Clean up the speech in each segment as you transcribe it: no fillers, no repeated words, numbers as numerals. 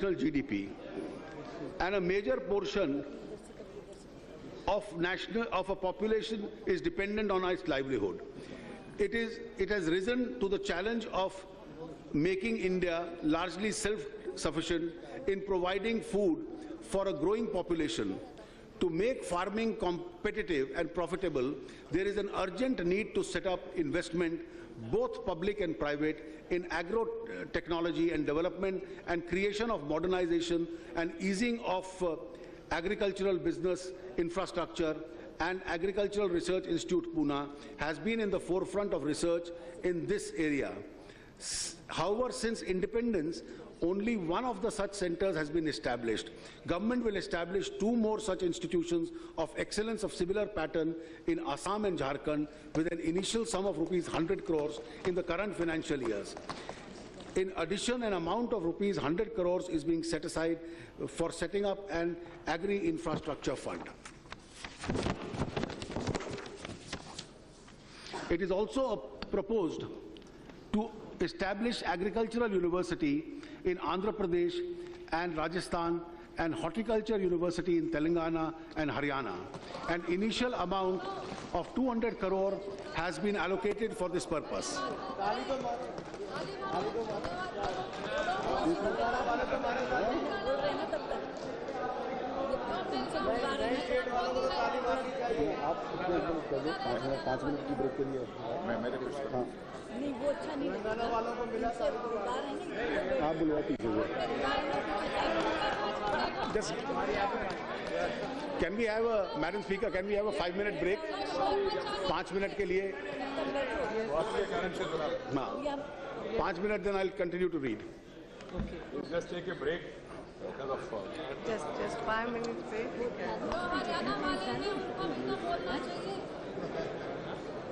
GDP, and a major portion of a population is dependent on its livelihood. It has risen to the challenge of making India largely self-sufficient in providing food for a growing population. To make farming competitive and profitable, there is an urgent need to set up investment, both public and private, in agro-technology and development and creation of modernization and easing of agricultural business infrastructure. And Agricultural Research Institute, Pune, has been in the forefront of research in this area. However, since independence, only one of the such centers has been established. Government will establish 2 more such institutions of excellence of similar pattern in Assam and Jharkhand with an initial sum of ₹100 crores in the current financial years. In addition, an amount of ₹100 crores is being set aside for setting up an agri-infrastructure fund. It is also proposed to establish agricultural university in Andhra Pradesh and Rajasthan and horticulture university in Telangana and Haryana. An initial amount of 200 crore has been allocated for this purpose. नहीं वो अच्छा नहीं लगाने वालों को मिला आप बुलवा दीजिए. Just can we have a, Madam Speaker, can we have a 5-minute break? 5 minute के लिए. हाँ. 5 minutes, then I'll continue to read. Okay. Just take a break. Just 5 minutes break.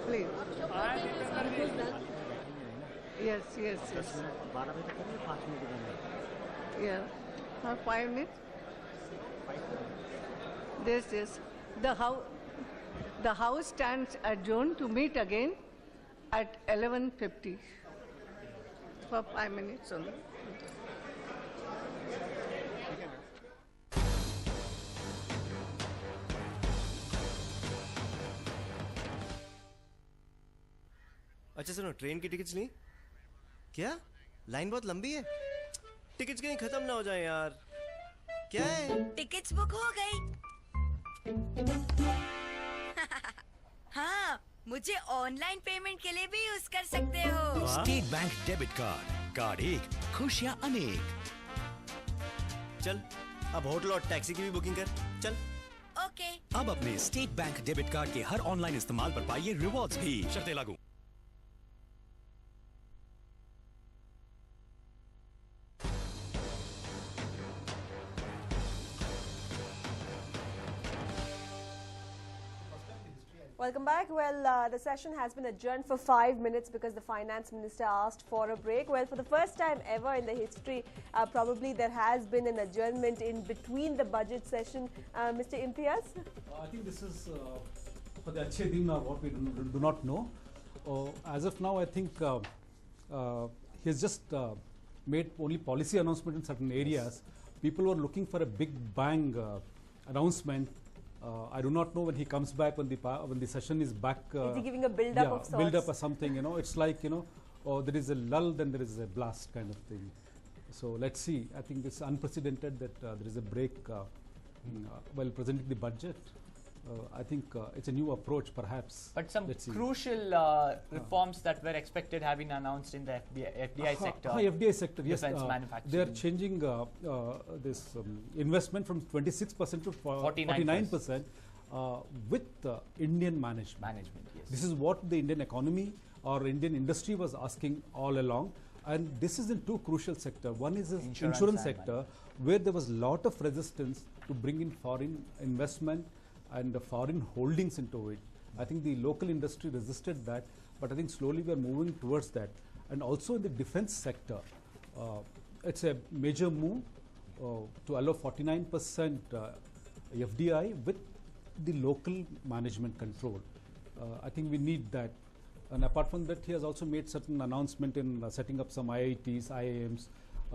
Please. Yes. Yeah. 5 minutes. This. The House stands adjourned to meet again at 11:50 for 5 minutes only. अच्छा सुनो, train की tickets ली? क्या? Line बहुत लंबी है। Tickets कहीं खत्म ना हो जाए यार। क्या है? टिकट्स बुक हो गई। हाँ, मुझे ऑनलाइन पेमेंट के लिए भी यूज कर सकते हो। स्टेट बैंक डेबिट कार्ड एक, खुशियाँ अनेक। चल, अब होटल और टैक्सी की भी बुकिंग कर। चल। ओके। अब अपने स्टेट बैंक डेबिट कार्ड के हर ऑनलाइन इस्तेमाल पर पाइए रिवॉर्ड्स भी। शर्तें लागू। Welcome back. Well, the session has been adjourned for 5 minutes because the finance minister asked for a break. Well, for the first time ever in the history, probably there has been an adjournment in between the budget session. Mr. Imtiaz? I think this is for the Achhe Din or what we do not know. As of now, I think he has just made only policy announcement in certain areas. People were looking for a big bang announcement. I do not know when he comes back, when the session is back. Is he giving a build-up of sorts? Build-up or something, you know. It's like, you know, there is a lull, then there is a blast kind of thing. So let's see. I think it's unprecedented that there is a break while presenting the budget. I think it's a new approach, perhaps. But some crucial reforms that were expected have been announced in the FDI sector. FDI sector, yes. Defense manufacturing. They are changing this investment from 26% to 49% with Indian management. Yes. This is what the Indian economy or Indian industry was asking all along. And this is in 2 crucial sectors. One is the insurance sector, where there was a lot of resistance to bring in foreign investment and the foreign holdings into it. I think the local industry resisted that, but I think slowly we are moving towards that. And also in the defense sector, it's a major move to allow 49% FDI with the local management control. I think we need that. And apart from that, he has also made certain announcement in setting up some IITs, IIMs,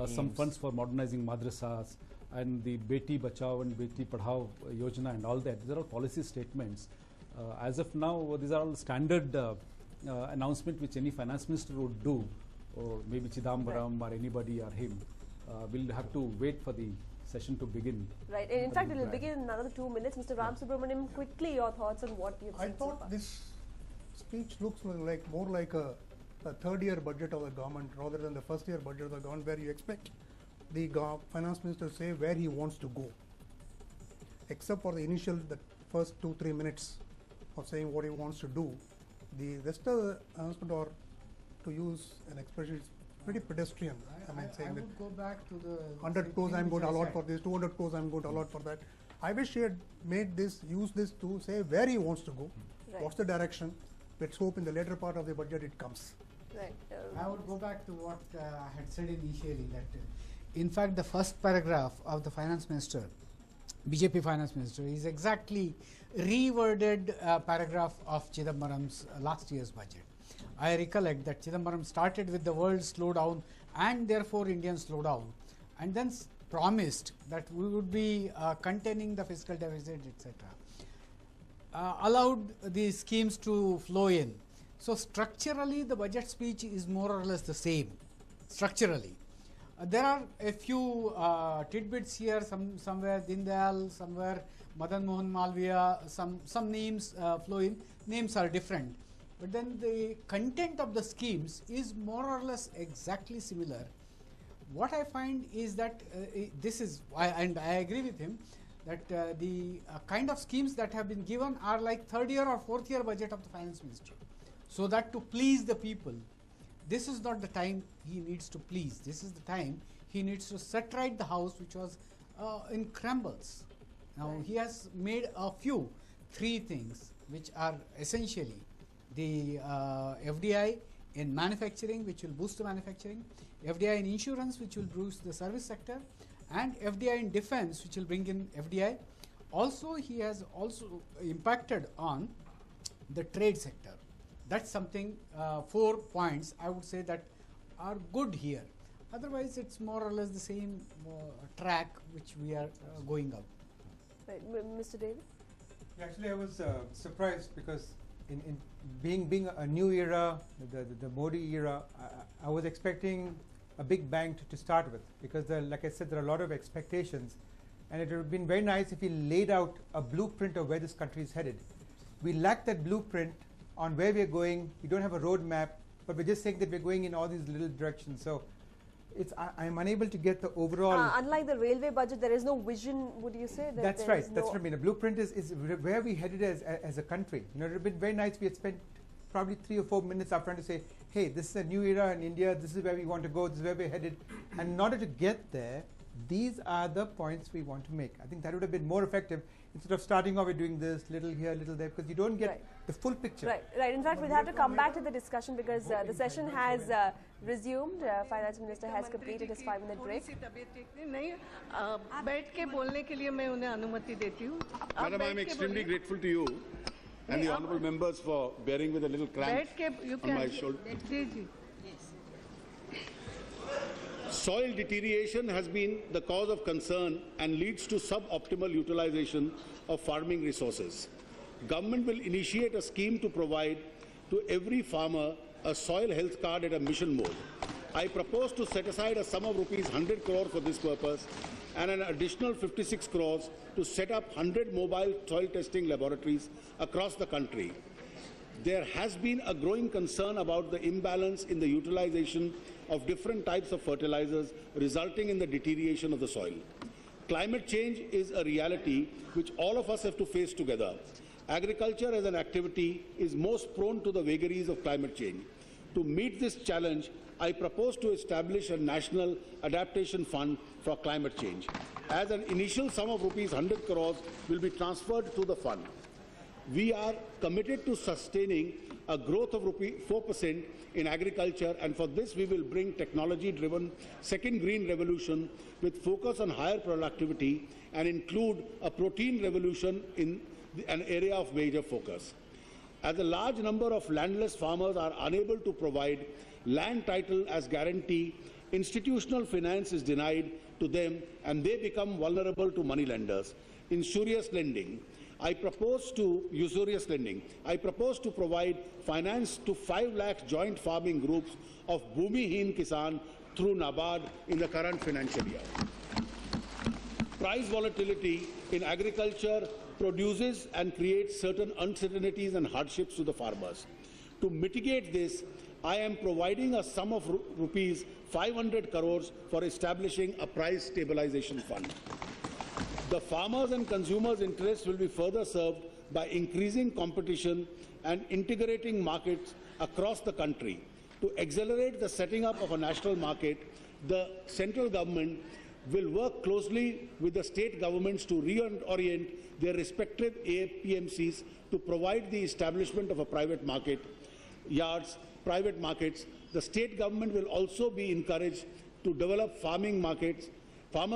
some funds for modernizing madrasas, and the Beti Bachao and Beti Padhao Yojana and all that. These are all policy statements. As of now, these are all standard announcement which any finance minister would do, or maybe Chidambaram or anybody or him. We'll have to wait for the session to begin. Right. And in fact, it will begin in another 2 minutes. Mr. Ram Subramaniam, quickly your thoughts on what you've I seen so far. thought this speech looks like more like a third-year budget of the government rather than the first-year budget of the government, where you expect the finance minister to say where he wants to go, except for the first 2-3 minutes of saying what he wants to do. The rest of the announcement, or to use an expression, is pretty pedestrian. I would go back to the 100 crores I'm going to allot for this, 200 crores I'm going to allot for that. I wish he had used this to say where he wants to go, what's the direction. Let's hope in the later part of the budget it comes. Right. I would go back to what I had said initially, that in fact the first paragraph of the finance minister, BJP finance minister, is exactly reworded paragraph of Chidambaram's last year's budget. I recollect that Chidambaram started with the world slowdown and therefore Indian slowdown, and then promised that we would be containing the fiscal deficit, etc. Allowed these schemes to flow in. So structurally the budget speech is more or less the same, structurally. There are a few tidbits here, somewhere Deen Dayal, somewhere Madan Mohan Malviya, some names flow in. Names are different, but then the content of the schemes is more or less exactly similar. What I find is that and I agree with him, that the kind of schemes that have been given are like third year or fourth year budget of the finance ministry. So that to please the people, this is not the time he needs to please. This is the time he needs to set right the house, which was in crumbles. Now he has made three things which are essentially the FDI in manufacturing, which will boost the manufacturing, FDI in insurance, which will boost the service sector, and FDI in defense, which will bring in FDI. Also, he has also impacted on the trade sector. That's something, 4 points I would say that are good here. Otherwise, it's more or less the same track which we are going out. Right. Mr. David? Actually, I was surprised because in being a new era, the Modi era, I was expecting a big bang to start with, because like I said, there are a lot of expectations, and it would have been very nice if he laid out a blueprint of where this country is headed. We lack that blueprint on where we're going. We don't have a road map, but we're just saying that we're going in all these little directions. So I'm unable to get the overall. Unlike the railway budget, there is no vision, would you say? That's right. That's what I mean. A blueprint is where we headed as a country. You know, it would have been very nice if we had spent probably 3 or 4 minutes up front to say, hey, this is a new era in India, this is where we want to go, this is where we're headed. And in order to get there, these are the points we want to make. I think that would have been more effective instead of starting off with doing this, little here, little there, because you don't get the full picture. Right. In fact, we'll have to come back to the discussion because the session has resumed. Finance Minister has completed his 5-minute break. Madam, I'm extremely grateful to you and the honourable members for bearing with a little cramp on my shoulder. Soil deterioration has been the cause of concern and leads to suboptimal utilization of farming resources. Government will initiate a scheme to provide to every farmer a soil health card at a mission mode. I propose to set aside a sum of rupees 100 crore for this purpose and an additional 56 crores to set up 100 mobile soil testing laboratories across the country. There has been a growing concern about the imbalance in the utilization of different types of fertilizers, resulting in the deterioration of the soil. Climate change is a reality which all of us have to face together. Agriculture as an activity is most prone to the vagaries of climate change. To meet this challenge, I propose to establish a National Adaptation Fund for Climate Change. As an initial sum of rupees 100 crores will be transferred to the fund. We are committed to sustaining a growth of 4% in agriculture, and for this we will bring technology-driven second green revolution with focus on higher productivity and include a protein revolution in an area of major focus. As a large number of landless farmers are unable to provide land title as guarantee institutional finance is denied to them and they become vulnerable to money lenders. Usurious lending. I propose to provide finance to 5 lakh joint farming groups of Bhumihin Kisan through NABARD in the current financial year. Price volatility in agriculture produces and creates certain uncertainties and hardships to the farmers. To mitigate this, I am providing a sum of rupees 500 crores for establishing a price stabilization fund. The farmers' and consumers' interests will be further served by increasing competition and integrating markets across the country. To accelerate the setting up of a national market, the central government will work closely with the state governments to reorient their respective APMCs to provide the establishment of a private markets. The state government will also be encouraged to develop farmers'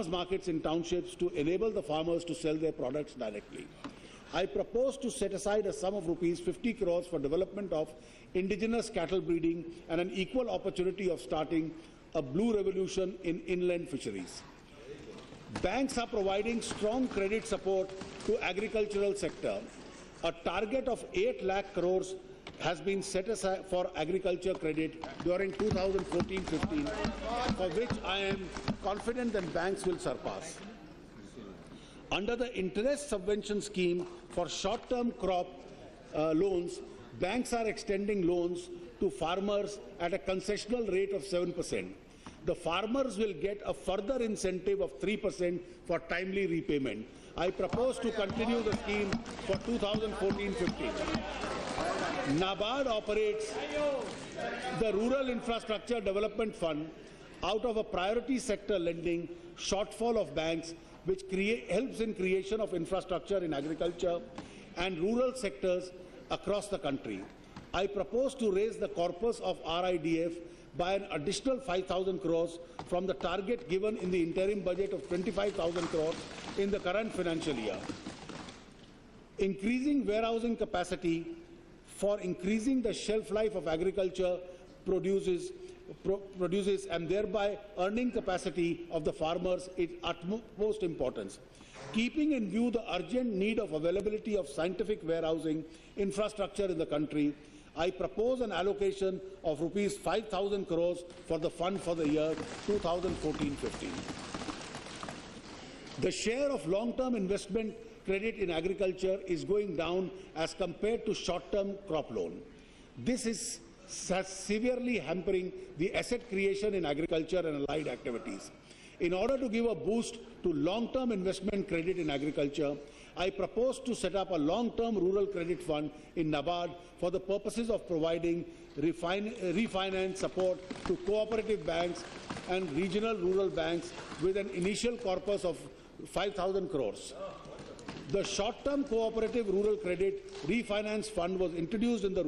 markets in townships to enable the farmers to sell their products directly. I propose to set aside a sum of rupees 50 crores for development of indigenous cattle breeding and an equal opportunity of starting a blue revolution in inland fisheries. Banks are providing strong credit support to agricultural sector. A target of 8 lakh crores has been set aside for agriculture credit during 2014-15, for which I am confident that banks will surpass. Under the interest subvention scheme for short-term crop loans, banks are extending loans to farmers at a concessional rate of 7%. The farmers will get a further incentive of 3% for timely repayment. I propose to continue the scheme for 2014-15. NABARD operates the Rural Infrastructure Development Fund out of a priority sector lending shortfall of banks, which helps in creation of infrastructure in agriculture and rural sectors across the country. I propose to raise the corpus of RIDF by an additional 5,000 crores from the target given in the interim budget of 25,000 crores in the current financial year. Increasing warehousing capacity for increasing the shelf life of agriculture produces and thereby earning capacity of the farmers is utmost importance. Keeping in view the urgent need of availability of scientific warehousing infrastructure in the country, I propose an allocation of rupees 5,000 crores for the fund for the year 2014-15. The share of long-term investment credit in agriculture is going down as compared to short-term crop loan. This is severely hampering the asset creation in agriculture and allied activities. In order to give a boost to long-term investment credit in agriculture, I propose to set up a long-term rural credit fund in NABARD for the purposes of providing refinance support to cooperative banks and regional rural banks with an initial corpus of 5,000 crores. The short-term cooperative rural credit refinance fund was introduced in the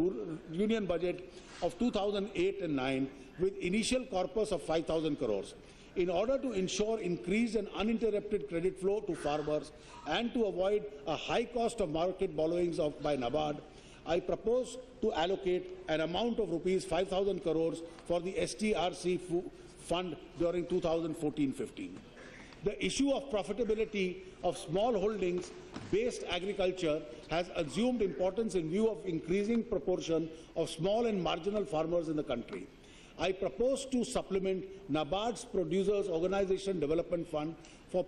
union budget of 2008 and 9 with initial corpus of 5,000 crores. In order to ensure increased and uninterrupted credit flow to farmers and to avoid a high cost of market borrowings by NABARD, I propose to allocate an amount of rupees 5,000 crores for the STRC fund during 2014-15. The issue of profitability of small holdings-based agriculture has assumed importance in view of increasing proportion of small and marginal farmers in the country. I propose to supplement NABARD's Producers Organization Development Fund for